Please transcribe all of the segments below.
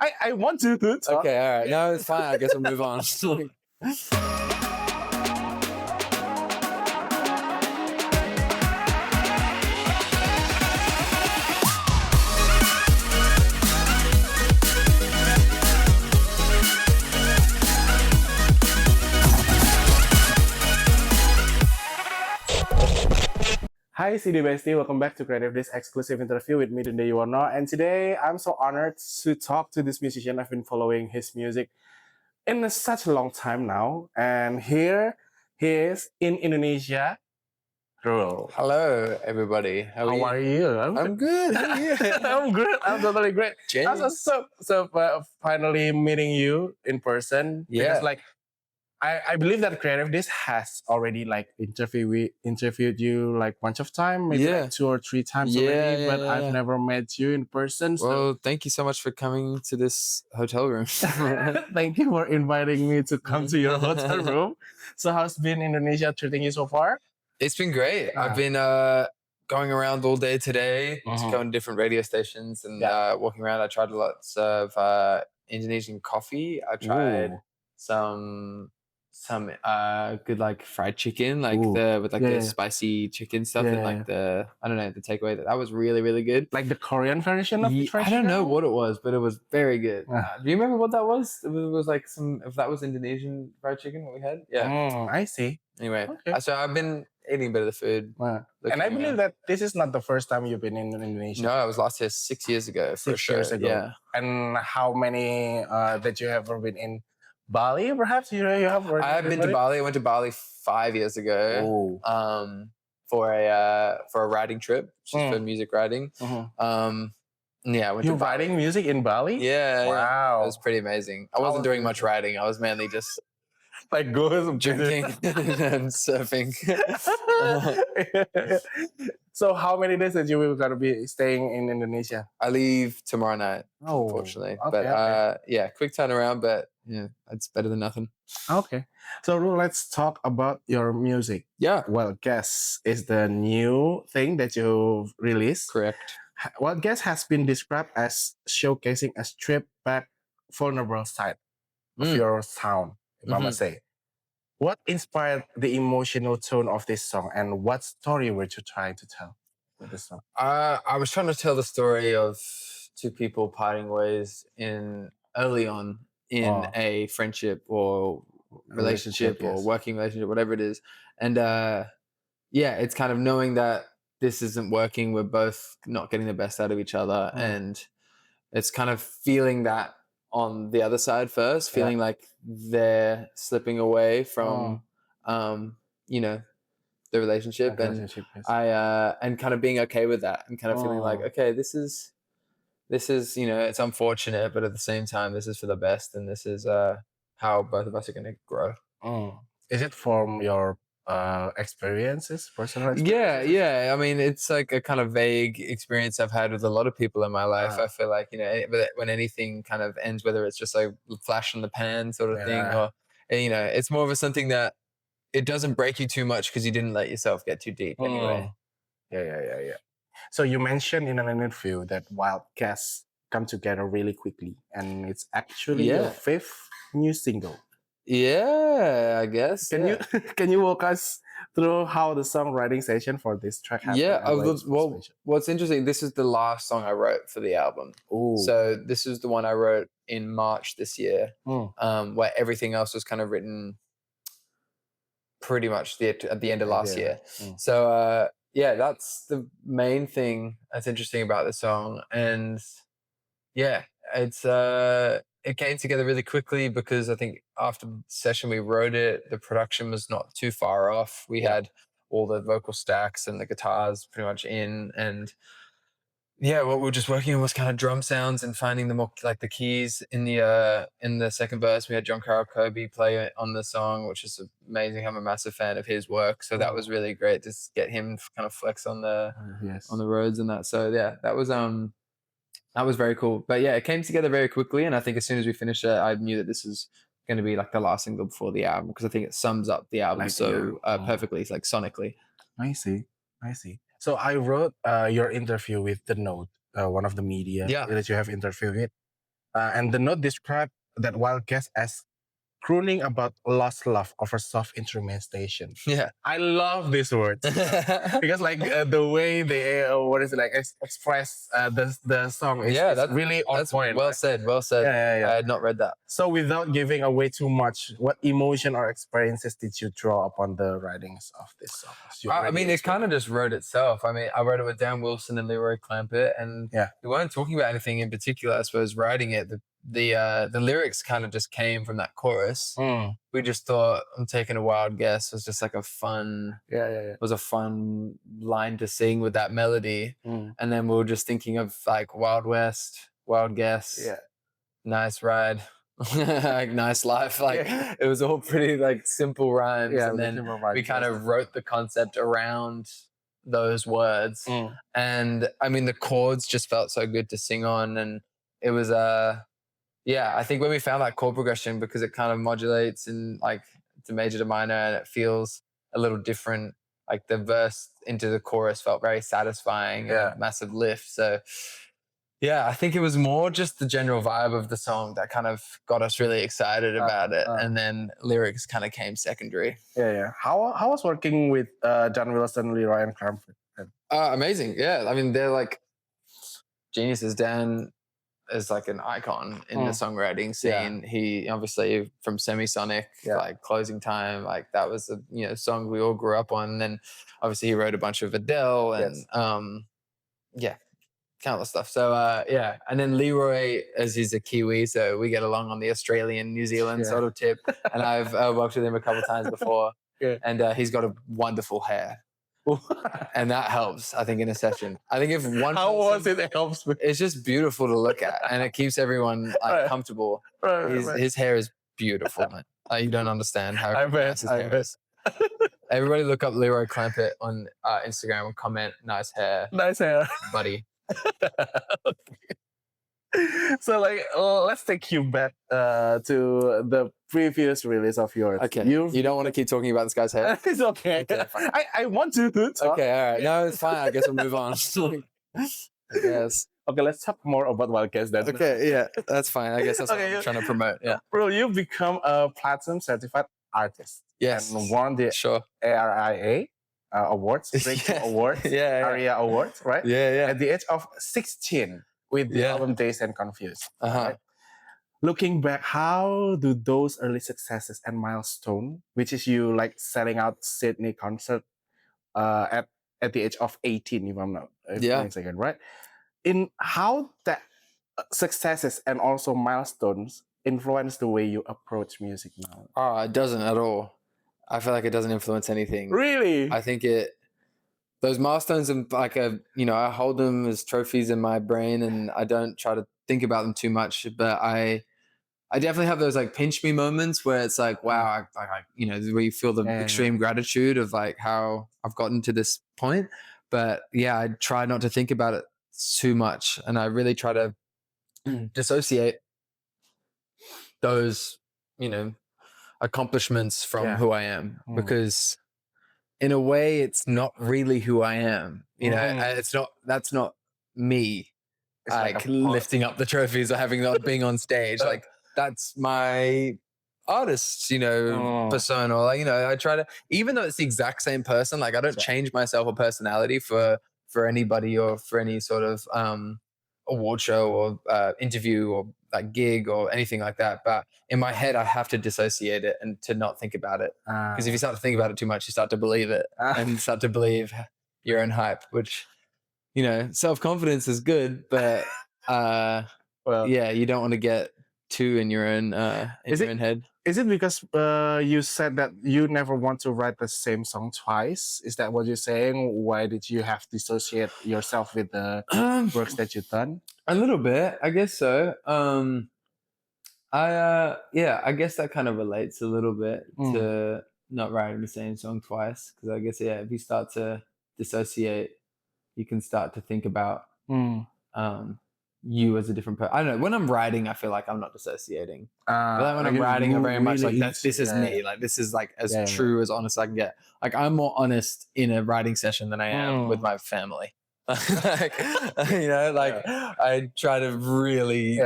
I want to talk. Okay, all right. No, it's fine. I guess we'll move on. Hi, CD Bestie. Welcome back to CreativeDisc exclusive interview with me, Dundhee Yuwono. And today, I'm so honored to talk to this musician. I've been following his music in such a long time now. And here he is in Indonesia, Ruel. Hello, everybody. How are you? I'm good. How are you? I'm good. I'm totally great. James. I'm so finally meeting you in person. Yeah. Because I believe that CreativeDisc has already interviewed you like bunch of time, maybe Yeah. like 2 or 3 times already, but I've never met you in person. So Well, thank you so much for coming to this hotel room. thank you for inviting me to come to your hotel room. So how's been Indonesia treating you so far? It's been great. I've been going around all day today, just going to different radio stations and walking around. I tried lots of Indonesian coffee. I tried some good like fried chicken, like the spicy chicken stuff and like the takeaway. That was really, really good. Like the Korean version of fried I don't know chicken? what it was, but it was very good. Do you remember what that was? It was like if that was Indonesian fried chicken, what we had? Yeah. I see. Anyway, Okay. so I've been eating a bit of the food. And I believe that this is not the first time you've been in Indonesia. No, I was last here 6 years ago. 6 years ago. Yeah. And how many that you have ever been in Bali? Perhaps you have. I have been to Bali. I went to Bali 5 years ago. For a writing trip, just for music writing. Yeah, I went you to Bali. writing music in Bali? Yeah. Wow. It was pretty amazing. I wasn't doing much writing. I was mainly just like going drinking and surfing. So how many days that you will gonna be staying in Indonesia? I leave tomorrow night, unfortunately. Okay, but yeah, quick turnaround, but yeah, it's better than nothing. Okay. So let's talk about your music. Yeah. Well, Guess is the new thing that you released. Correct. Well, Guess has been described as showcasing a stripped back, vulnerable side of your sound, if I must say. What inspired the emotional tone of this song, and what story were you trying to tell with this song? I was trying to tell the story of two people parting ways early on in a friendship or relationship or working relationship, whatever it is. And it's kind of knowing that this isn't working. We're both not getting the best out of each other. And it's kind of feeling that on the other side first, feeling like they're slipping away from, the relationship. And kind of being okay with that and kind of feeling like, okay, this is, it's unfortunate, but at the same time, this is for the best. And this is how both of us are going to grow. Is it from your experiences, personal experiences? Yeah. I mean, it's like a kind of vague experience I've had with a lot of people in my life. I feel like, when anything kind of ends, whether it's just like flash in the pan sort of thing, or, it's more of something that it doesn't break you too much because you didn't let yourself get too deep anyway. Yeah. So you mentioned in an interview that Wild Guess come together really quickly, and it's actually your 5th new single. Yeah, I guess. Can you walk us through how the songwriting session for this track happened? Yeah, well, what's interesting, this is the last song I wrote for the album. So this is the one I wrote in March this year, where everything else was kind of written pretty much at the end of last year. So that's the main thing that's interesting about the song. And yeah, it's it came together really quickly because I think after the session we wrote it, the production was not too far off. We had all the vocal stacks and the guitars pretty much in, and what we were just working on was kind of drum sounds and finding the more like the keys in the second verse. We had John Carroll Kobe play on the song, which is amazing. I'm a massive fan of his work, so that was really great to get him kind of flex on the roads and that. So that was very cool. But yeah, it came together very quickly, and I think as soon as we finished it, I knew that this is going to be like the last single before the album, because I think it sums up the album perfectly, like sonically. I see. So I wrote your interview with The Note, one of the media that you have interviewed with. And the note described that wild guess as crooning about lost love over soft instrumentation. Yeah. I love these words because like the way they express the song is, that's really on point. Well right? said. Well said. Yeah. I had not read that. So without giving away too much, what emotion or experiences did you draw upon the writings of this song? I mean, it kind of just wrote itself. I mean, I wrote it with Dan Wilson and Leroy Clampett, and we weren't talking about anything in particular. I suppose writing it, the lyrics kind of just came from that chorus. We just thought, I'm taking a wild guess, was just like a fun, was a fun line to sing with that melody. And then we were just thinking of like Wild West, wild guess, nice ride, like nice life. Like it was all pretty like simple rhymes. And then we kind of wrote the concept around those words. And I mean, the chords just felt so good to sing on, and it was I think when we found that chord progression, because it kind of modulates in like to major to minor, and it feels a little different, like the verse into the chorus felt very satisfying, and a massive lift. So I think it was more just the general vibe of the song that kind of got us really excited about it, and then lyrics kind of came secondary. How was working with Dan Wilson, Leroy, and Clampett? Amazing. Yeah, I mean, they're like geniuses. Dan is like an icon in the songwriting scene. He obviously from Semisonic, like Closing Time, like that was a song we all grew up on. And then obviously he wrote a bunch of Adele and countless stuff. So and then Leroy, as he's a Kiwi, so we get along on the Australian New Zealand sort of tip. And I've worked with him a couple of times before, and he's got a wonderful hair. And that helps, I think, in a session. I think if one it helps me. It's just beautiful to look at, and it keeps everyone like comfortable. His hair is beautiful, man. You don't understand how nice his hair is. Everybody look up Leroy Clampett on Instagram and comment, nice hair, buddy. So like let's take you back to the previous release of yours. Okay. You don't want to keep talking about this guy's hair? It's okay. I want to talk. Okay, all right. No, it's fine. I guess we'll move on. Yes. Okay, let's talk more about Wild Guess then. Okay, yeah, that's fine. I guess that's what I'm trying to promote. Yeah. Bro, you become a platinum certified artist. Yes. And won the ARIA awards, Breakthrough Awards, ARIA Awards, right? Yeah. At the age of 16 with the album Dazed and Confused. Right? Looking back, how do those early successes and milestone, which is you like selling out Sydney concert at the age of 18, if I'm not mistaken, right? In how that successes and also milestones influence the way you approach music now? It doesn't at all. I feel like it doesn't influence anything. Really? I think those milestones are like I hold them as trophies in my brain, and I don't try to think about them too much, but I definitely have those like pinch me moments where it's like, wow, where you feel the extreme gratitude of like how I've gotten to this point. But I try not to think about it too much, and I really try to dissociate those, accomplishments from who I am, because in a way it's not really who I am. That's not me. It's like lifting up the trophies or being on stage. Like that's my artist, persona. Like, I try to, even though it's the exact same person, like I don't change myself or personality for anybody or for any sort of award show or interview or like gig or anything like that. But in my head, I have to dissociate it and to not think about it. Because if you start to think about it too much, you start to believe it and start to believe your own hype, which, self-confidence is good, but you don't want to get too in your own head. Is it because you said that you never want to write the same song twice? Is that what you're saying? Why did you have to dissociate yourself with the works that you've done? A little bit, I guess so. I guess that kind of relates a little bit to not writing the same song twice, because I guess if you start to dissociate, you can start to think about you as a different person. I don't know. When I'm writing, I feel like I'm not dissociating. But when I'm writing, I'm very much like this is me. Like this is like as true as honest as I can get. Like I'm more honest in a writing session than I am with my family. like, I try to really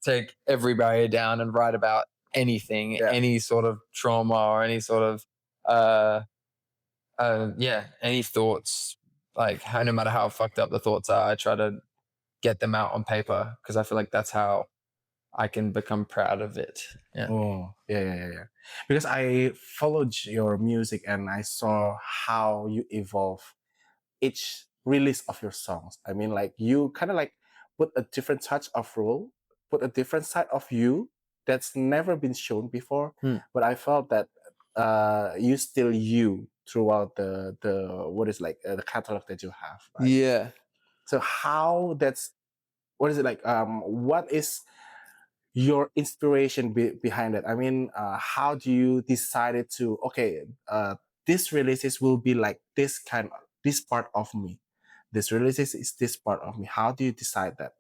take every barrier down and write about anything, any sort of trauma or any sort of any thoughts, like no matter how fucked up the thoughts are, I try to get them out on paper because I feel like that's how I can become proud of it. Yeah. Because I followed your music and I saw how you evolve each release of your songs. I mean, like you kind of like put a different touch of Ruel, put a different side of you that's never been shown before. But I felt that you still you throughout the what is like the catalog that you have. Right? Yeah. So how that's what is it like? What is your inspiration behind it? I mean, how do you decided to this releases will be like this part of me. This releases is this part of me. How do you decide that?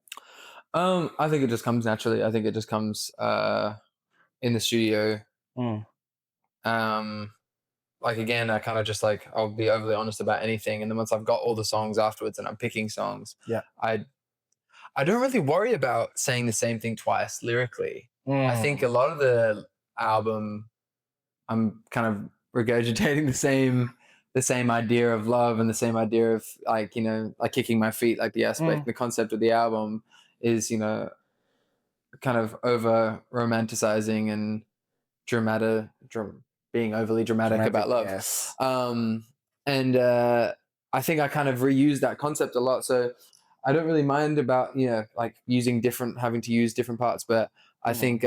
I think it just comes naturally. I think it just comes in the studio. Like again, I kind of just like I'll be overly honest about anything, and then once I've got all the songs afterwards and I'm picking songs, I don't really worry about saying the same thing twice lyrically. I think a lot of the album, I'm kind of regurgitating the same idea of love and the same idea of like kicking my feet, like the aspect, the concept of the album is kind of over romanticizing and being overly dramatic about love. Yes. And I think I kind of reuse that concept a lot. So I don't really mind about, like having to use different parts, but I think,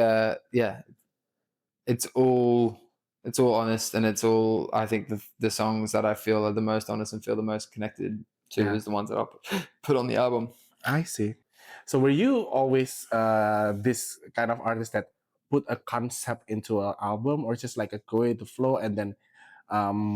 it's all honest, and it's all, I think the songs that I feel are the most honest and feel the most connected to is the ones that I'll put on the album. I see. So were you always this kind of artist that put a concept into an album, or just like a go with the flow and then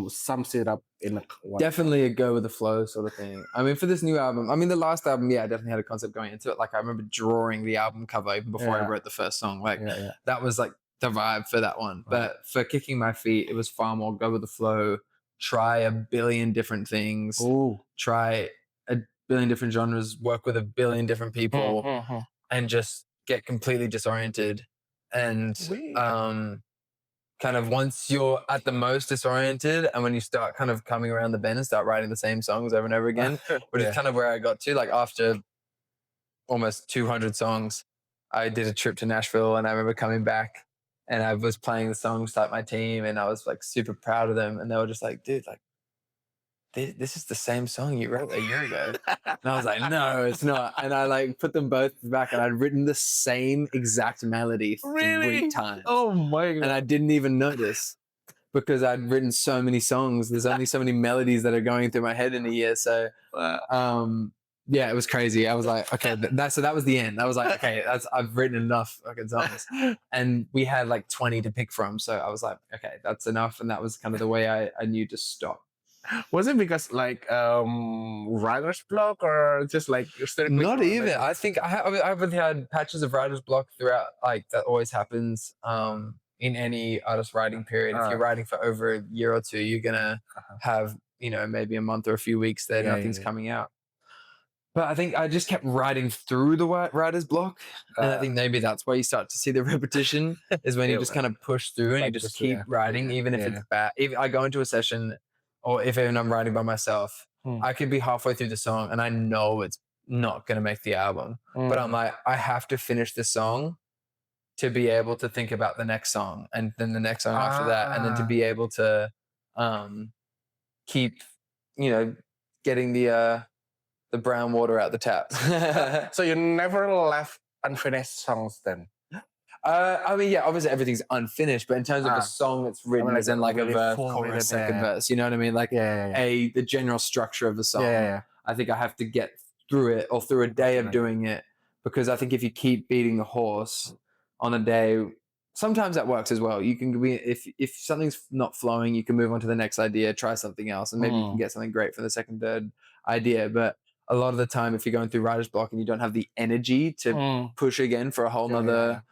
sums it up in one? Definitely a go with the flow sort of thing. I mean, for this new album, the last album, I definitely had a concept going into it. Like I remember drawing the album cover even before I wrote the first song. Like that was like the vibe for that one. Right. But for Kicking My Feet, it was far more go with the flow, try a billion different things, try a billion different genres, work with a billion different people, and just get completely disoriented. And kind of once you're at the most disoriented and when you start kind of coming around the bend and start writing the same songs over and over again, which is kind of where I got to, like after almost 200 songs, I did a trip to Nashville and I remember coming back and I was playing the songs like my team and I was like super proud of them. And they were just like, dude, like this is the same song you wrote a year ago. And I was like, no, it's not. And I like put them both back and I'd written the same exact melody 3 times. Oh my God. And I didn't even notice because I'd written so many songs. There's only so many melodies that are going through my head in a year. So, it was crazy. I was like, okay, so that was the end. I was like, okay, I've written enough fucking songs. And we had like 20 to pick from. So I was like, okay, that's enough. And that was kind of the way I knew to stop. Was it because like writer's block or just like not even? I think I've had patches of writer's block throughout. Like that always happens in any artist writing period. If you're writing for over a year or two, you're gonna have maybe a month or a few weeks that nothing's coming out. But I think I just kept writing through the writer's block, and I think maybe that's where you start to see the repetition is when you just kind of push through and you just keep writing, even if it's bad. If I go into a session, or if even I'm writing by myself, I could be halfway through the song and I know it's not going to make the album. But I'm like, I have to finish this song to be able to think about the next song and then the next song after that. And then to be able to keep, getting the brown water out the tap. So you never left unfinished songs then? Obviously everything's unfinished, but in terms of the song that's written, as in like a verse, chorus, second verse, you know what I mean? Like the general structure of the song. I think I have to get through it or through a day of doing it, because I think if you keep beating the horse on a day, sometimes that works as well. You can be, if something's not flowing, you can move on to the next idea, try something else, and maybe you can get something great for the second, third idea. But a lot of the time, if you're going through writer's block and you don't have the energy to push again for a whole nother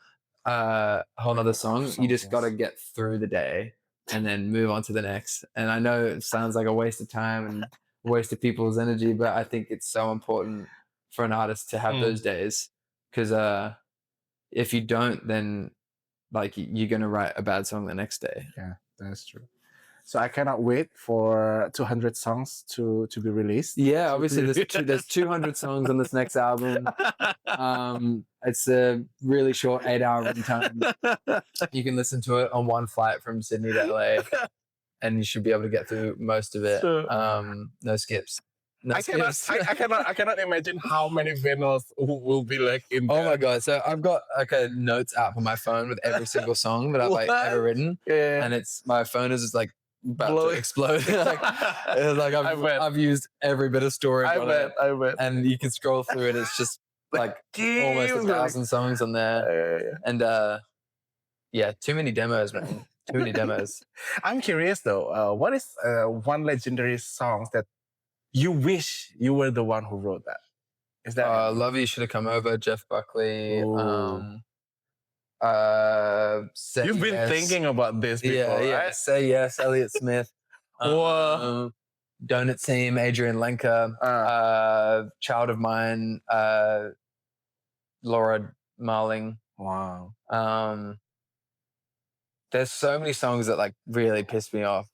song, you just got to get through the day and then move on to the next. And I know it sounds like a waste of time, and waste of people's energy, but I think it's so important for an artist to have those days, because if you don't, then like you're gonna write a bad song the next day. Yeah, that's true. So I cannot wait for 200 songs to be released. Yeah, obviously there's 200 songs on this next album. It's a really short 8-hour runtime. You can listen to it on one flight from Sydney to LA, and you should be able to get through most of it. Sure. No skips. No I skips. I cannot imagine how many vinyls will be like in there. Oh my god! So I've got like a notes app on my phone with every single song that I've like ever written, and it's my phone is just like about to explode. I've used every bit of storage on it. I bet. And you can scroll through it. It's just like almost 1,000 songs on there. And yeah, too many demos, man. Too many demos. I'm curious though. What is one legendary song that you wish you were the one who wrote that? Is that Love You Should Have Come Over, Jeff Buckley. You've been thinking about this before, right? Say Yes, Elliott Smith. Don't It Seem, Adrian Lenker. Child of Mine, Laura Marling. Wow. There's so many songs that like really piss me off.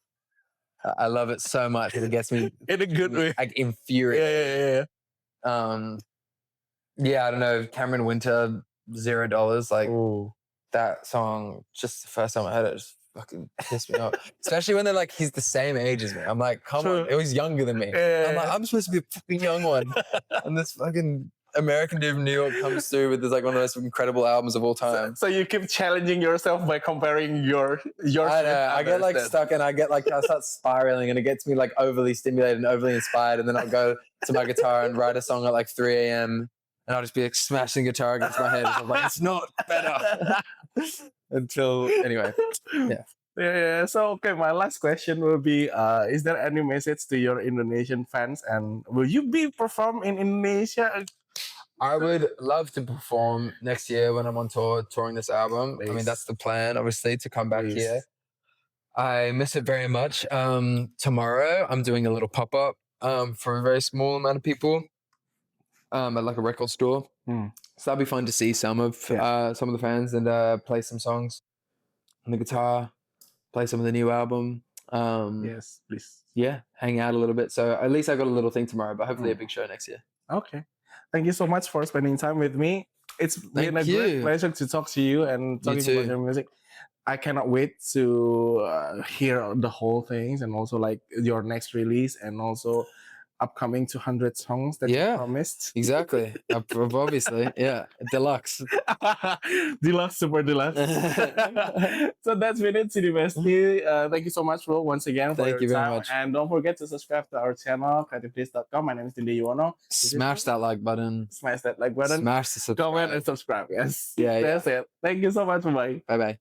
I love it so much. It gets me in a good way, like infuriated. Yeah, I don't know. Cameron Winter, $0. Like that song, just the first time I heard it, just fucking pissed me off. Especially when they're like, he's the same age as me. I'm like, come on, it was younger than me. I'm like, I'm supposed to be a fucking young one, and this fucking American dude from New York comes through with this like one of the most incredible albums of all time. So you keep challenging yourself by comparing your. I know. I get like stuck, and I start spiraling, and it gets me like overly stimulated and overly inspired, and then I'll go to my guitar and write a song at like 3 a.m. and I'll just be like smashing guitar against my head. I'm like, it's not better. Until anyway, yeah. So okay, my last question will be: is there any message to your Indonesian fans, and will you be perform in Indonesia? I would love to perform next year when I'm on tour, touring this album. Please. I mean, that's the plan, obviously, to come back here. I miss it very much. Tomorrow, I'm doing a little pop-up for a very small amount of people at like a record store. So that'll be fun to see some of the fans and play some songs on the guitar, play some of the new album. Yes, please. Yeah, hang out a little bit. So at least I got a little thing tomorrow, but hopefully a big show next year. Okay. Thank you so much for spending time with me. It's been a great pleasure to talk to you and talking about your music. I cannot wait to hear the whole things, and also like your next release, and also upcoming 200 songs that you promised. Exactly. Obviously. Yeah. Deluxe. Deluxe, super deluxe. So that's been it, Setidaknya. Thank you so much, Ruel, once again for your time. Very much. And don't forget to subscribe to our channel, CreativeDisc.com. My name is Dundhee Yuwono. Smash that like button. Smash that like button. Smash the subscribe. Comment and subscribe. Yes. Yeah. That's it. Thank you so much. Bye-bye. Bye-bye.